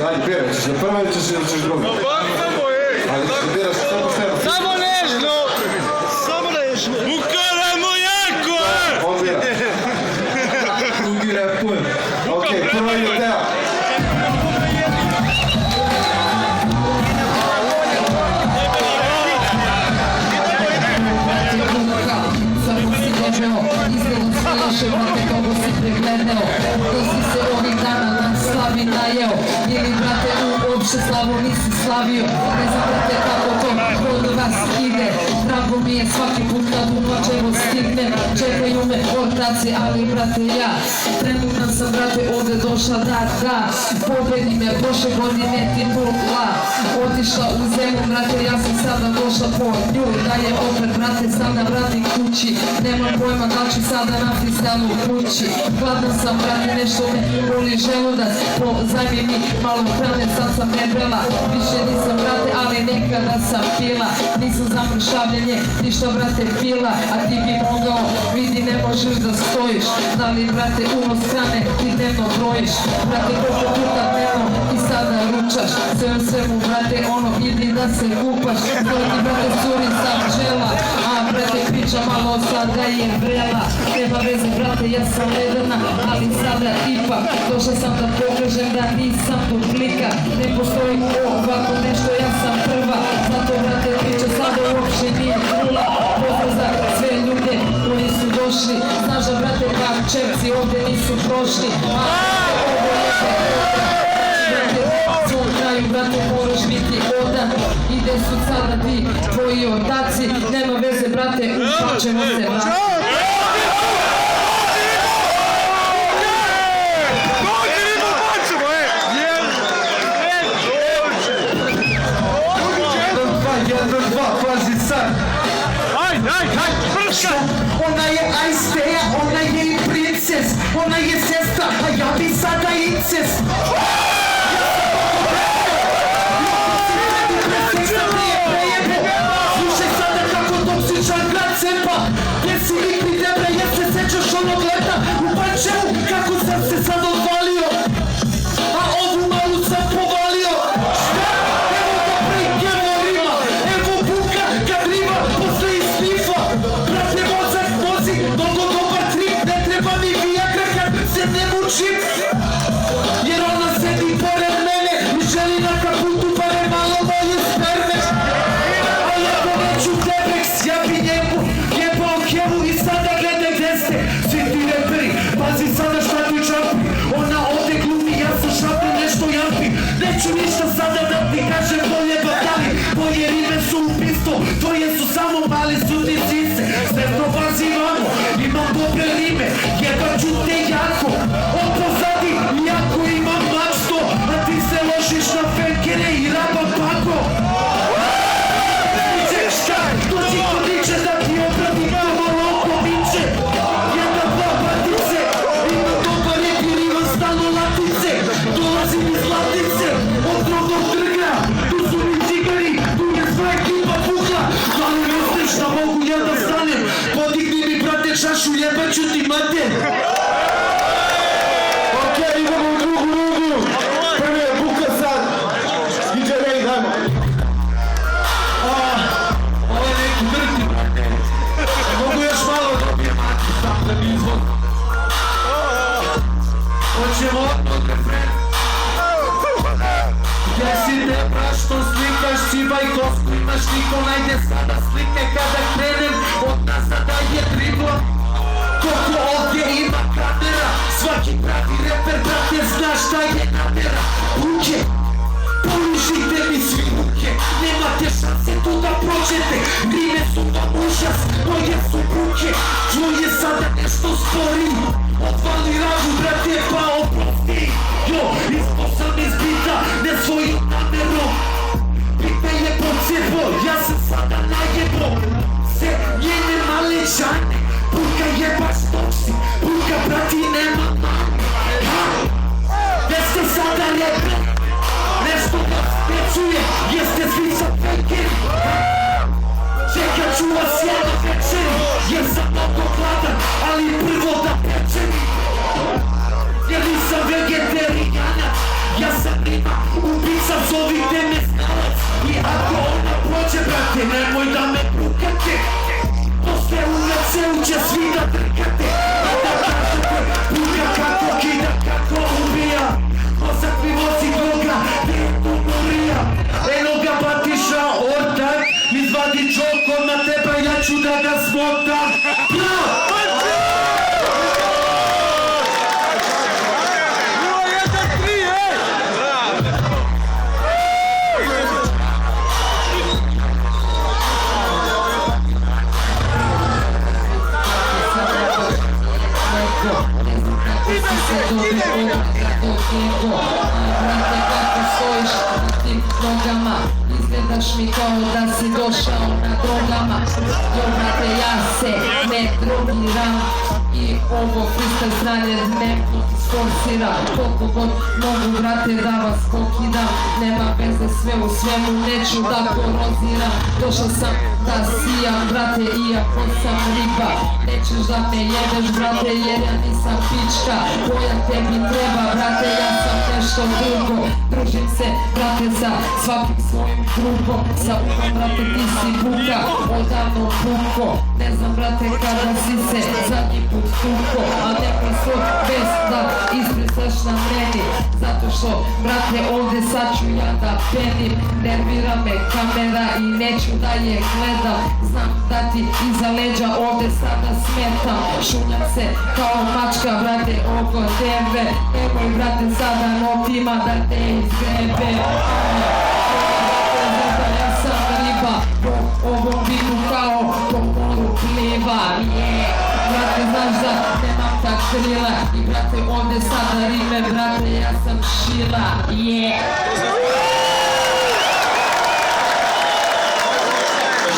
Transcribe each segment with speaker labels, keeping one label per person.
Speaker 1: Ajde, biraj, ćeš na prva ili ćeš druga?
Speaker 2: No bak samo je!
Speaker 1: Ali biraš samo sebe.
Speaker 2: Samo nežno! Samo nežno! Ukaramo jako!
Speaker 1: On bira.
Speaker 3: Drugi repuje.
Speaker 1: Okej, prva ide Teo.
Speaker 4: Samo si dožeo, izgledom sve loše, brate, kako si pregledneo. To si se ovih dana nam slavi najeo. Ili, brate, uopšte slavu nisi slavio. Ne znam, brate, kako to kod vas ide. Drago mi je svaki put kad uplačevo stignem. Čekaju me ortaci, ali, brate, ja trenutno sam, brate, ovde došla da pobedi me prošle godine titula. Otišla u zemlju, brate, ja sam sada došla po nju. Da je opet, brate, sada vratim kući. Nemam pojma da ću sada na freestylu kući. Gladna sam, brate, nešto me boli želudac. Pozajmi mi malo hrane, sad sam debela. Više nisam, brate, ali nekada sam pila. Nisam za mršavljenje, ništa, brate, pila. A ti bi mogao, vidi, ne možeš da stojiš. Da li, brate, unos hrane ti dnevno brojiš. Brate, koliko puta dnevno i sada ručaš. Sve u svemu, brate, ono, idi da se kupaš. Tvoj ti, brate, curi sa pčela. A, brate, priča malo sada je vrela. Nema veze, brate, ja sam ledana, ali sada ipak došla sam da pokažem da nisam duplika. Ne postoji ovako nešto, ja sam prva. Zato, brate, priča sada uopšte nije nula. Pozdrav za sve ljude koji su došli. Znaš da, brate, kak čepci ovde nisu prošli. A, ovo je svom kraju, brate, moraš biti odan. I gde su sada ti tvoji otaci? Nema veze, brate, upačemo se, brate.
Speaker 5: Ona je Ajsteja, ona je i princes, ona je sestra, a ja bi sada incest. Slušaj sada kako toksičan grad cepa. Gdje si likvi debre, jer se sećaš onog leta u Pančevu, kako sam se sad odvalio, a ovu malu sam povalio. Šta? Evo da prike morima, evo buka kad riva posle iz snifa. Brate, mozak vozi, mnogo dobar trip, ne treba mi vijagra kad se ne mučim. Jer ona sedi pored mene i želi na kaputu bare malo moje sperme. A ja to neću Debreks, ja bi njemu jebao kevu i sada gledaj gde ste. Svi ti reperi, pazi sada šta ti čapi. Ona ovde glumi, ja sam šapim nešto jampi. Neću ništa sada da ti kažem bolje batali. Moje rime su ubistvo, tvoje su samo male sudnice. Sve to pazi vamo, imam dobre rime, jebaću te jako. Od pozadi, jako imam mačto, a ti se ložiš na fenkere i raba pako. Češka, dođi kod niče da ti obradi to moloko miče. Jedna, dva patice, ima dobar rep jer imam stalno latice. Dolazim iz Latice, od drugog trga, tu su mi cigari, tu je sva ekipa pukla. Ali misliš da mogu ja da stanem, podigni mi brate čašu, jebaću ti mater.
Speaker 1: Okej, idemo u drugu rundu. Prvi je Buka sad. DJ Ray, dajmo.
Speaker 5: Ovo je neki drti. Mogu još malo da bi izvod. Hoćemo. Gdje si debra što slikaš, cibaj kosku, imaš niko najde sada slike kada krenem. Od nazada je dribla. Koliko ovdje ima kamera, svaki pravi reper, brate, znaš šta je namera. Ruke, polužite mi svi ruke, nemate šanse tu da prođete. Rime su vam užas, moje su ruke, tvoje sada nešto spori. Odvali ravu, brate, pa oprosti. Jo, ispao sam iz bita, ne svojim namerom. Bita je pocijebo, ja sam sada najebo. Se njene male žane, Buka je baš toksi, Buka brati nema mame. Jeste sada reper, nešto da spečuje, jeste svi sa fejkeri. Čekat ću vas ja na večeri, jer sam mnogo gladan, ali prvo da pečem. Jer nisam vegetarijanac, ja sam ima u brate, nemoj da me brukate. Posle u liceu će svi da trkate. Da kažete, buka kako kida, kako ubija. Mozak mi vozi droga, gdje je to gorija. Eno ga batiša ortak, izvadi džok, on na teba, ja ću da ga smotam.
Speaker 4: Brate, kako stojiš na tim nogama, izgledaš mi kao da si došao na drogama. Jo brate, ja se ne drogiram i ovo freestyle sranje dnevno sforsira. Koliko god mogu brate da vas pokidam, nema veze sve u svemu, neću da poroziram. Došao sam da sijam brate iako sam riba. Nećeš da me jedeš brate jer ja nisam pička. Koja tebi treba brate, ja sam nešto drugo. Družim se brate sa svakim svojim drugom. Sa umom brate ti si buka, odavno buko. Ne znam brate kada si se zadnji put tuko, a ne prosto bez da izbrisaš na meni. Zato što brate ovdje sad ću ja da penim. Nervira me kamera i neću da je gledam. Znam da ti iza leđa ovdje sada smetam. Šunjam se kao mačka brate oko tebe. Nemoj brate sada notima da te izgrebe. Ja sam riba, po ovom bitu kao po moru pliva. Brate znaš da nemam tak krila i brate ovdje sada rime brate ja sam šila.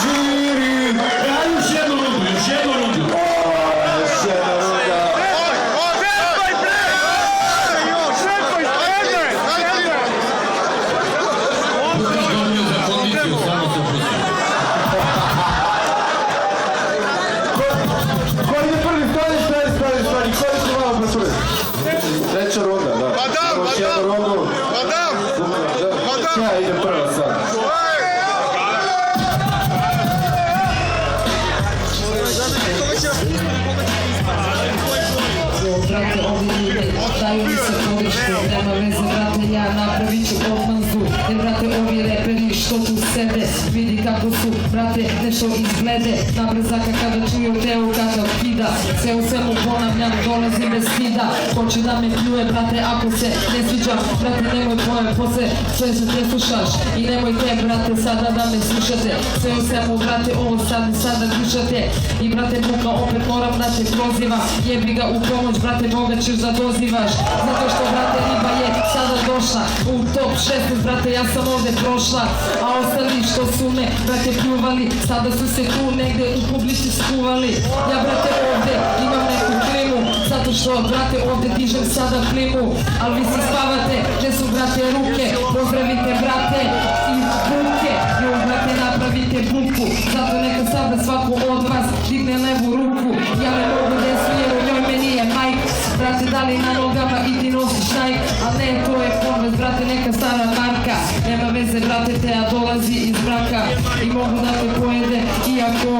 Speaker 1: Žiri! Daj još jednu rundu, još jednu rundu. Još jedna runda. Ko ide prvi? Stani. Koji su malo presuri? Treća runda, da. Još jednu rundu. Ja idem prva sad.
Speaker 4: Brate, ovdje ljude daju mi se podršku, nema veze brate, ja napravit ću odmazdu. Jer brate, ovi reperi što tu sede, vidi kako su brate nešto izglede. Na brzaka kada čuju teo kakav kida, sve u svemu ponavljam, dolazim bez stida. Hoće da me pljuje brate, ako se ne sviđam, brate nemoj pojem, posle sve se te slušaš. I nemojte brate sada da me slušate, sve u svemu brate ovo sada slušate. I brate buka opet moram da te prozivam, jebi ga u pomoć brate Boga ćeš da dozivaš. Zato što brate riba je sada došla u top 16 brate ja sam ovdje prošla. A ostali što su me brate pljuvali, sada su se tu negdje u publici skuvali. Ja brate ovdje imam neku klimu, zato što brate ovdje dižem sada klimu. Ali vi si spavate, gdje su brate ruke, pozdravite brate i buke. Jo brate napravite buku, zato neka sada svako od vas digne levu ruku. Ja ne mogu desu jer u njoj meni je Mike. Brate da li na nogama i ti nosiš Nike, a ne to je Converse brate neka stara marka. Nema veze brate teja dolazi iz braka i mogu da te pojede iako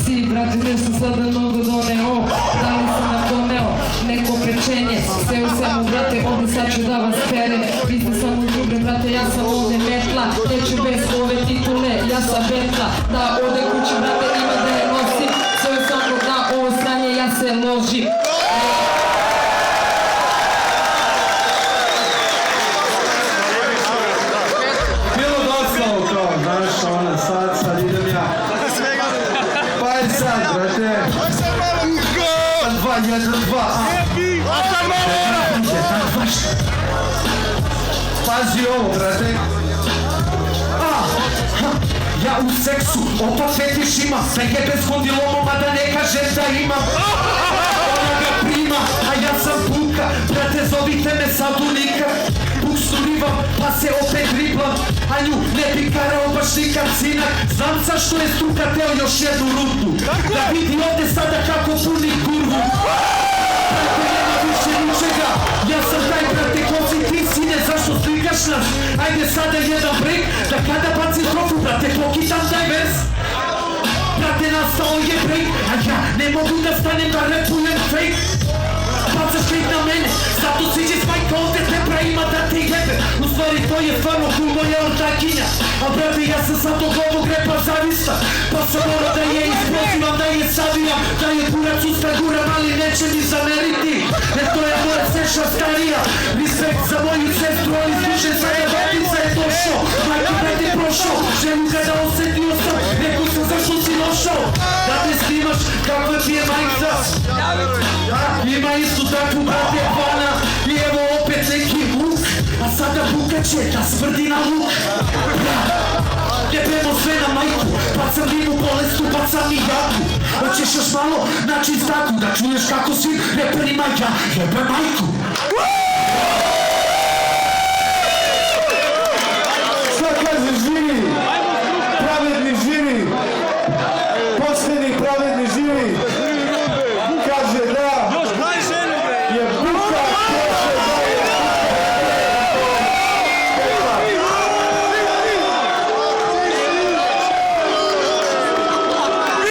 Speaker 4: si brate nešto sada mnogo doneo. Da li sam nam doneo neko pečenje, sve u svemu brate ovdje sad ću da vas perem. Vi ste samo ljubre brate, ja sam ovdje metla, neću bez ove titule, ja sam betla. Da ode kući brate ima da je nosim, sve u svemu da ovo stranje ja se ložim.
Speaker 1: Bilo dosta ovo kao, znaš, ona, sad idem ja. Pa je sad, brate. 2, 1, 2, Pazi ovo, brate.
Speaker 5: Ja u seksu, opa fetiš imam, svege bez kondilomoma da ne kažem da imam. Ona ga prima, a ja sam buka, brate zovite me sadunika. Buksurivam, pa se opet driblam, a nju ne bi karao baš nikad sinak. Znam sa što je struka teo još jednu rundu, da vidi ovdje sada kako puni kurvu. Brate nema više ničega, ja sam taj brate ko si ti sine, zašto slikaš znaš nas. Ajde sada jedan break, da kada baci trofu, brate, pokitam taj vers. Brate, nastao je break, a ja ne mogu da stanem da repujem fake. Bacaš hejt na mene, zato siđe smajka ovde tebra ima da te jebe. U stvari to je stvarno cool moja ortakinja. A brate, ja sam sad od ovog repa zavista. Pa sam mora da je isprozivam, da je savijam, da je kurac usta guram, ali neće mi zameriti. Jer to je moja seša starija. Respekt za moju sestru, ali slušaj sada vatica je došao. Majke brate prošao, ženu kada osetio sam, rekao sam zašto si došao. Da me snimaš kako ti je majka. Ima istu takvu brate pana i evo opet neki luk. A sada buka će da smrdi na luk. Jebemo sve na majku, bacam dimu bolestu, bacam i jaku. Hoćeš još malo na čistaku, da čuješ kako si reper ima ja, jebe majku.